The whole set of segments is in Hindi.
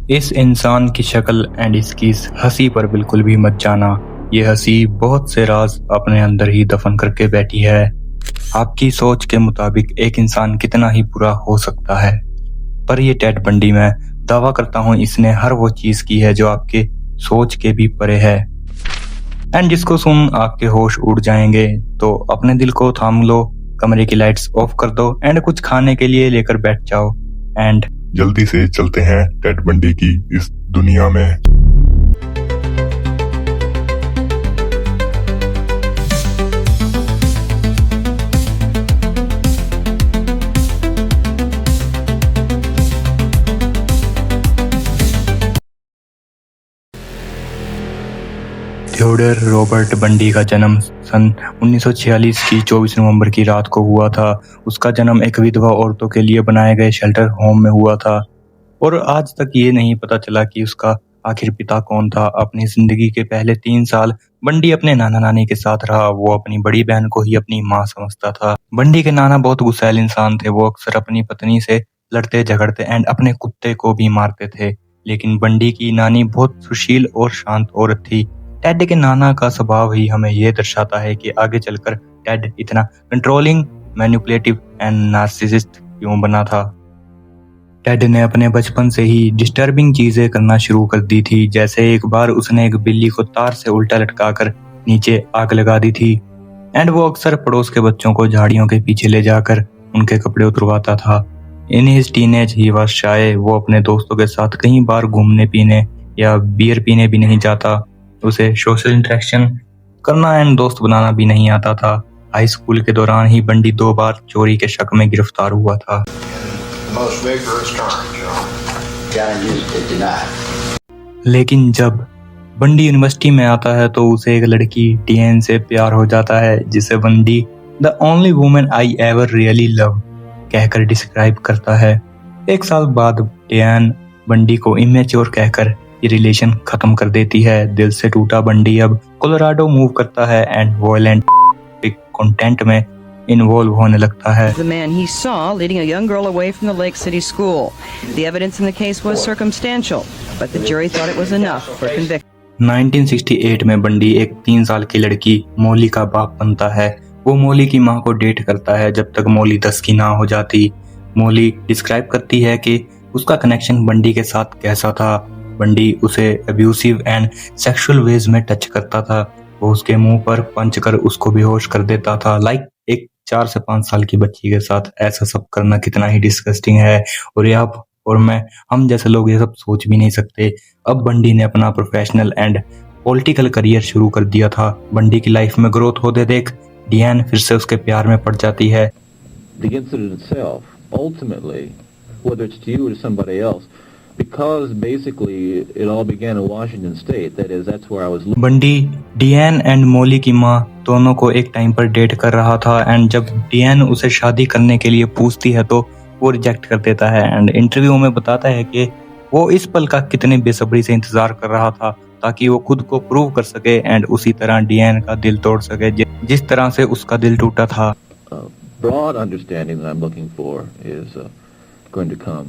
इस इंसान की शक्ल एंड इसकी इस हंसी पर बिल्कुल भी मत जाना। ये हंसी बहुत से राज अपने अंदर ही दफन करके बैठी है। आपकी सोच के मुताबिक एक इंसान कितना ही बुरा हो सकता है, पर ये टेड बंडी, मैं दावा करता हूँ इसने हर वो चीज की है जो आपके सोच के भी परे है, एंड जिसको सुन आपके होश उड़ जाएंगे। तो अपने दिल को थाम लो, कमरे की लाइट्स ऑफ कर दो एंड कुछ खाने के लिए लेकर बैठ जाओ एंड जल्दी से चलते हैं टेड बंडी की इस दुनिया में। थियोडर रॉबर्ट बंडी का जन्म सन 1946 की 24 नवंबर की रात को हुआ था। उसका जन्म एक विधवा औरतों के लिए बनाए गए शेल्टर होम में हुआ था और आज तक ये नहीं पता चला कि उसका आखिर पिता कौन था। अपनी जिंदगी के पहले 3 साल बंडी अपने नाना नानी के साथ रहा। वो अपनी बड़ी बहन को ही अपनी माँ समझता था। बंडी के नाना बहुत गुस्सैल इंसान थे। वो अक्सर अपनी पत्नी से लड़ते झगड़ते एंड अपने कुत्ते को भी मारते थे। लेकिन बंडी की नानी बहुत सुशील और शांत औरत थी। टेड के नाना का स्वभाव ही हमें यह दर्शाता है कि आगे चलकर टेड इतना कंट्रोलिंग, मैनिपुलेटिव एंड नार्सिसिस्ट क्यों बना था। टेड ने अपने बचपन से ही डिस्टर्बिंग चीजें करना शुरू कर दी थी। जैसे एक बार उसने एक बिल्ली को तार से उल्टा लटकाकर नीचे आग लगा दी थी एंड वो अक्सर पड़ोस के बच्चों को झाड़ियों के पीछे ले जाकर उनके कपड़े उतरवाता था। In his teenage he was shy. वो अपने दोस्तों के साथ कहीं बार घूमने पीने या बियर पीने भी नहीं जाता। उसे सोशल इंटरेक्शन करना एंड दोस्त बनाना भी नहीं आता था। हाई स्कूल के दौरान ही बंडी 2 बार चोरी के शक में गिरफ्तार हुआ था। लेकिन जब बंडी यूनिवर्सिटी में आता है तो उसे एक लड़की डियन से प्यार हो जाता है, जिसे Bundy the only woman I ever really love कहकर डिस्क्राइब करता है। 1 साल बाद डियन बंडी को इमेच्योर कहकर ये रिलेशन खत्म कर देती है। दिल से टूटा बंडी अब कोलोराडो मूव करता है एंड वॉयलेंट कंटेंट में इन्वॉल्व होने लगता है। The man he saw leading a young girl away from the Lake City school. The evidence in the case was circumstantial, but the jury thought it was enough for conviction. 1968 में बंडी एक 3 साल की लड़की मोली का बाप बनता है। वो मोली की मां को डेट करता है जब तक मोली 10 की ना हो जाती। मोली डिस्क्राइब करती है कि उसका कनेक्शन बंडी के साथ कैसा था। बंडी उसे अब्यूसिव एंड सेक्सुअल वेज में टच करता था। वो उसके मुंह पर पंच कर उसको बेहोश कर देता था। लाइक एक 4 से 5 साल की बच्ची के साथ ऐसा सब करना कितना ही डिस्गस्टिंग है। और ये आप और मैं, हम जैसे लोग ये सब सोच भी नहीं सकते। अब बंडी ने अपना प्रोफेशनल एंड पॉलिटिकल करियर शुरू कर दिया था। बंडी की लाइफ में ग्रोथ होते देख डियन फिर से उसके प्यार में पड़ जाती है। The incident itself, ultimately, whether it's to you or to somebody else, because basically it all began in Washington State. That is, that's where I was. Bundy Diane and Molly की माँ दोनों को एक टाइम पर डेट कर रहा था एंड जब डियन उसे शादी करने के लिए पूछती है तो वो रिजेक्ट कर देता है एंड इंटरव्यू में बताता है कि वो इस पल का कितने बेसब्री से इंतजार कर रहा था ताकि वो खुद को प्रूव कर सके एंड उसी तरह डियन का दिल तोड़ सके जिस तरह से उसका दिल टूटा था। Broad understanding that I'm looking for is going to come,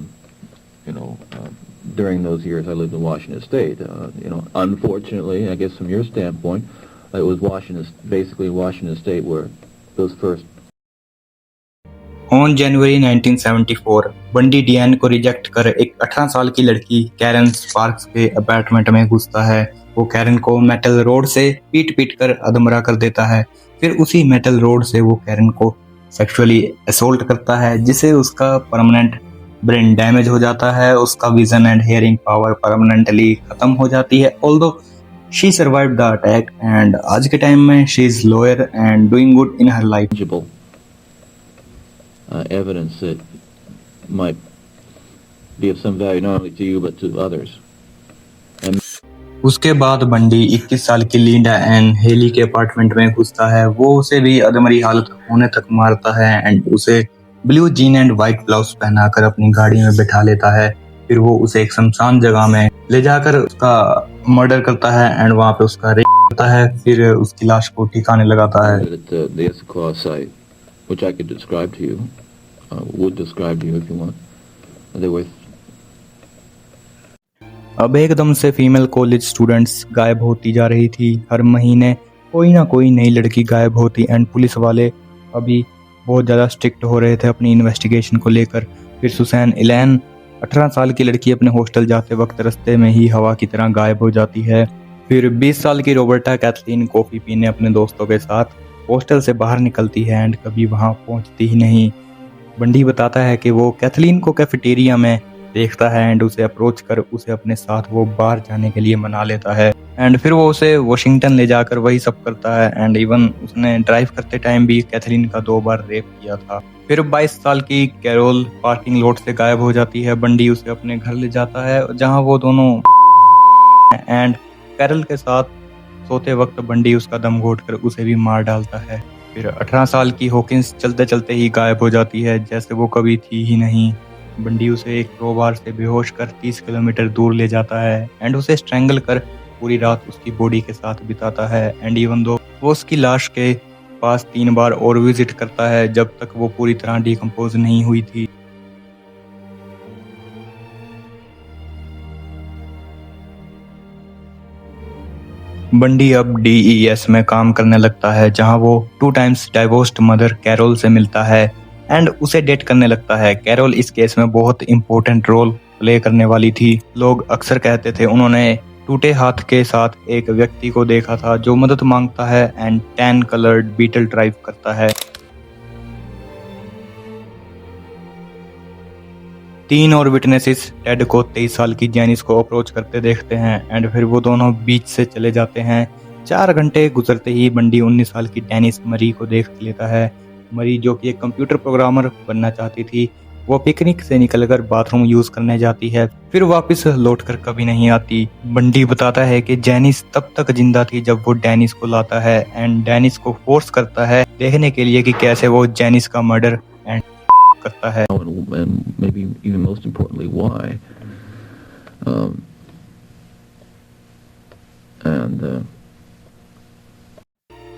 during those years I lived in Washington State. Unfortunately, I guess from your standpoint, it was basically Washington State where those first. On January 1974 Bundy डियन को रिजेक्ट कर एक 18 साल की लड़की कैरन स्पार्क्स के अपार्टमेंट में घुसता है। वो कैरन को मेटल रोड से पीट पीट कर अधमरा कर देता है। फिर उसी मेटल रोड से वो कैरन को सेक्सुअली असोल्ट करता है जिससे उसका परमानेंट ब्रेन डैमेज हो जाता है। उसका vision and hearing power permanently खत्म हो जाती है। Although she survived the attack and आज के टाइम में she is lawyer and doing good in her life. Evidence that might be of some value not only to you but to others. उसके बाद बंडी 21 साल की लिंडा एंड हेली के अपार्टमेंट में घुसता है। वो उसे भी अधमरी हालत होने तक मारता है एंड उसे blue gene and white blouse पहनाकर अपनी गाड़ी में बिठा लेता है। फिर वो उसे एक शमशान जगह में ले जाकर उसका मर्डर करता है एंड वहाँ पे उसका रेप करता है। फिर उसकी लाश को ठिकाने लगाता है। Which I could describe to you, would describe to you if you want. They were अब एकदम से फीमेल कॉलेज स्टूडेंट्स गायब होती जा रही थी। हर महीने कोई ना कोई नई लड़की गायब होती एंड पुलिस वाले अभी बहुत ज़्यादा स्ट्रिक्ट हो रहे थे अपनी इन्वेस्टिगेशन को लेकर। फिर सुसैन इलैन 18 साल की लड़की अपने हॉस्टल जाते वक्त रास्ते में ही हवा की तरह गायब हो जाती है। फिर 20 साल की रॉबर्टा कैथलीन कॉफ़ी पीने अपने दोस्तों के साथ हॉस्टल से बाहर निकलती है एंड कभी वहाँ पहुँचती ही नहीं। बंडी बताता है कि वो कैथलीन को कैफेटेरिया में देखता है एंड उसे अप्रोच कर उसे अपने साथ वो बाहर जाने के लिए मना लेता है एंड फिर वो उसे वॉशिंगटन ले जाकर वही सब करता है एंड इवन उसने ड्राइव करते टाइम भी कैथलीन का 2 बार रेप किया था। फिर 22 साल की कैरोल पार्किंग लॉट से गायब हो जाती है। बंडी उसे अपने घर ले जाता है जहां वो दोनों एंड कैरल के साथ सोते वक्त बंडी उसका दम घोट कर उसे भी मार डालता है। फिर 18 साल की हॉकिंस चलते चलते ही गायब हो जाती है जैसे वो कभी थी ही नहीं। बंडी उसे एक क्रोबार से बेहोश कर 30 किलोमीटर दूर ले जाता है एंड उसे स्ट्रैंगल कर पूरी रात उसकी बॉडी के साथ बिताता है एंड इवन दो वो उसकी लाश के पास 3 बार और विजिट करता है जब तक वो पूरी तरह डिकम्पोज नहीं हुई थी। बंडी अब DES में काम करने लगता है जहां वो 2 टाइम्स डाइवोर्स्ड मदर कैरोल से मिलता है एंड उसे डेट करने लगता है। कैरोल इस केस में बहुत इंपॉर्टेंट रोल प्ले करने वाली थी। लोग अक्सर कहते थे उन्होंने टूटे हाथ के साथ एक व्यक्ति को देखा था जो मदद मांगता है and tan coloured Beetle drive करता है। 3 और विटनेसेस टेड को 23 साल की जैनिस को अप्रोच करते देखते हैं एंड फिर वो दोनों बीच से चले जाते हैं। 4 घंटे गुजरते ही बंडी 19 साल की डेनिस मरी को देख लेता है। मरी जो कि एक कंप्यूटर प्रोग्रामर बनना चाहती थी, वो पिकनिक से निकलकर बाथरूम यूज करने जाती है फिर वापस लौटकर कभी नहीं आती। बंडी बताता है कि जैनिस तब तक जिंदा थी जब वो डेनिस को लाता है एंड डेनिस को फोर्स करता है देखने के लिए कि कैसे वो जैनिस का मर्डर एंड करता है। And maybe even most importantly, why.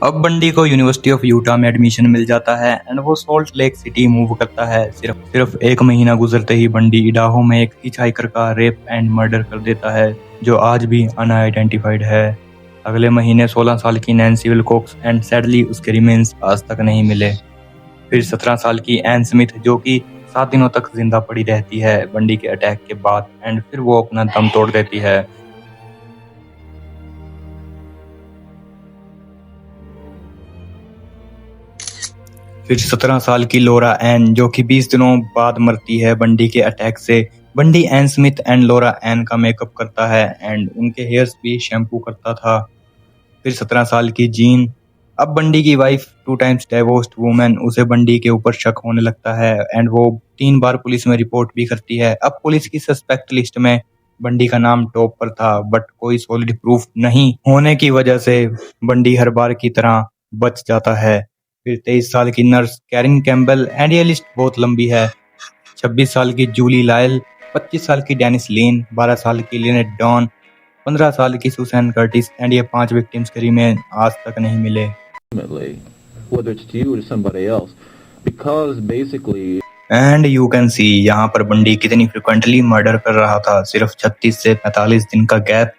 अब बंडी को यूनिवर्सिटी ऑफ यूटा में एडमिशन मिल जाता है एंड वो सॉल्ट लेक सिटी मूव करता है। सिर्फ 1 महीना गुजरते ही बंडी इडाहो में एक हिचहाइकर का रेप एंड मर्डर कर देता है जो आज भी अनआइडेंटिफाइड है। अगले महीने 16 साल की नैन्सी विलकॉक्स एंड सैडली उसके रिमेन्स आज तक नहीं मिले। फिर 17 साल की एन स्मिथ जो कि 7 दिनों तक जिंदा पड़ी रहती है बंडी के अटैक के बाद एंड फिर वो अपना दम तोड़ देती है। फिर 17 साल की लोरा एन जो कि 20 दिनों बाद मरती है बंडी के अटैक से। Bundy Ann Smith and Laura Ann का मेकअप करता है एंड उनके हेयर्स भी शैम्पू करता था। फिर 17 साल की जीन अब बंडी की वाइफ 2 टाइम्स डाइवोर्स्ड वुमेन उसे बंडी के ऊपर शक होने लगता है एंड वो 3 बार पुलिस में रिपोर्ट भी करती है। अब पुलिस की सस्पेक्ट लिस्ट में बंडी का नाम टॉप पर था बट कोई सॉलिड प्रूफ नहीं होने की वजह से बंडी हर बार की तरह बच जाता है। फिर 23 साल की नर्स कैरिन कैम्बल एंड ये लिस्ट बहुत लंबी है। 26 साल की जूली लायल, 25 साल की डेनिस लेन, 12 साल की लिनेट डॉन, 15 साल की सुसैन कर्टिस एंड ये 5 विक्टिम्स के रिमेन आज तक नहीं मिले। Whether it's to you or to somebody else, because basically and you can see यहाँ पर बंडी कितनी फ्रिक्वेंटली मर्डर कर रहा था। सिर्फ 36 से 45 दिन का गैप।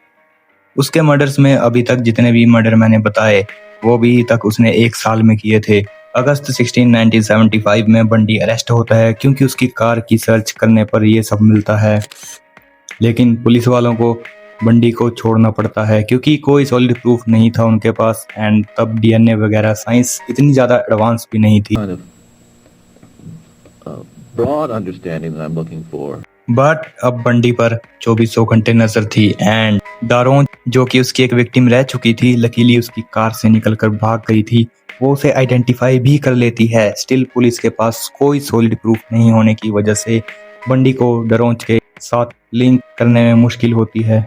उसके मर्डर्स में अभी तक जितने भी मर्डर मैंने बताए वो भी तक उसने 1 साल में किए थे। अगस्त 16, 1975 में बंडी अरेस्ट होता है क्योंकि उसकी कार की सर्च करने पर ये सब मिलता है, लेकिन पुलिस वालों को बंडी को छोड़ना पड़ता है क्योंकि कोई सॉलिड प्रूफ नहीं था उनके पास एंड तब DNA वगैरह साइंस इतनी ज्यादा एडवांस भी नहीं थी। kind of broad understanding that I'm looking for. But अब बंडी पर 2400 घंटे नजर थी एंड दारों जो कि उसकी एक विक्टिम रह चुकी थी लकीली उसकी कार से निकलकर भाग गई थी, वो उसे आइडेंटिफाई भी कर लेती है। स्टिल पुलिस के पास कोई सॉलिड प्रूफ नहीं होने की वजह से बंडी को डरोंच के साथ लिंक करने में मुश्किल होती है।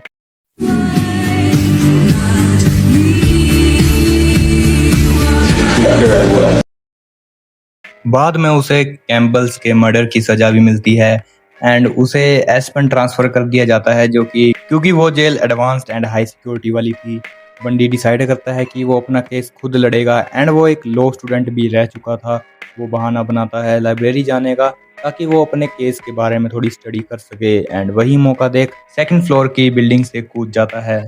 बाद में उसे कैम्बल्स के मर्डर की सजा भी मिलती है एंड उसे एस्पेन ट्रांसफर कर दिया जाता है जो कि क्योंकि वो jail advanced and high security वाली थी। बंडी डिसाइड करता है कि वो अपना केस खुद लड़ेगा एंड वो एक लॉ स्टूडेंट भी रह चुका था। वो बहाना बनाता है लाइब्रेरी जाने का ताकि वो अपने केस के बारे में थोड़ी स्टडी कर सके। एंड वही मौका देख सेकंड फ्लोर की बिल्डिंग से कूद जाता है।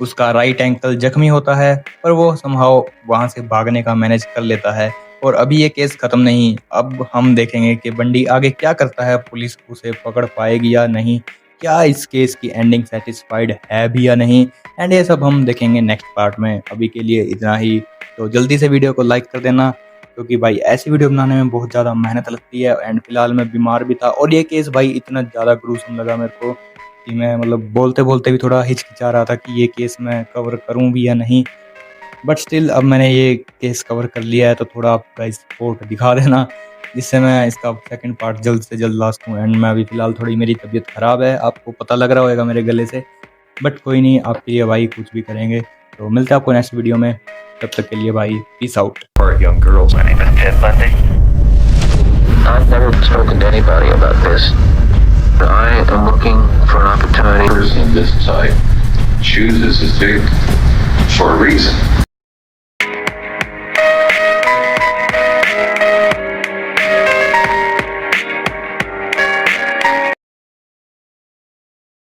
उसका राइट एंकल जख्मी होता है, पर वो समहाउ वहां से भागने का मैनेज कर लेता है। और अभी ये केस खत्म नहीं, अब हम देखेंगे कि बंडी आगे क्या करता है, पुलिस उसे पकड़ पाएगी या नहीं, क्या इस केस की एंडिंग सेटिस्फाइड है भी या नहीं। एंड ये सब हम देखेंगे नेक्स्ट पार्ट में। अभी के लिए इतना ही, तो जल्दी से वीडियो को लाइक कर देना, क्योंकि भाई ऐसी वीडियो बनाने में बहुत ज़्यादा मेहनत लगती है। एंड फिलहाल मैं बीमार भी था, और ये केस भाई इतना ज़्यादा ग्रूसम लगा मेरे को कि मैं मतलब बोलते बोलते भी थोड़ा हिचकिचा रहा था कि ये केस मैं कवर करूं भी या नहीं। बट स्टिल अब मैंने ये केस कवर कर लिया है, तो थोड़ा आप गाइस सपोर्ट दिखा देना, जिससे मैं इसका सेकंड पार्ट जल्द से जल्द ला सकूँ। एंड मैं अभी फ़िलहाल थोड़ी मेरी तबीयत ख़राब है, आपको पता लग रहा होगा मेरे गले से, बट कोई नहीं, आपके लिए भाई कुछ भी करेंगे। तो मिलते हैं आपको नेक्स्ट वीडियो में, तब तक के लिए भाई peace out. Young girls. My name is Ted Bundy. I've never spoken to anybody about this. I am looking for an opportunity. Person this type chooses his victim for a reason.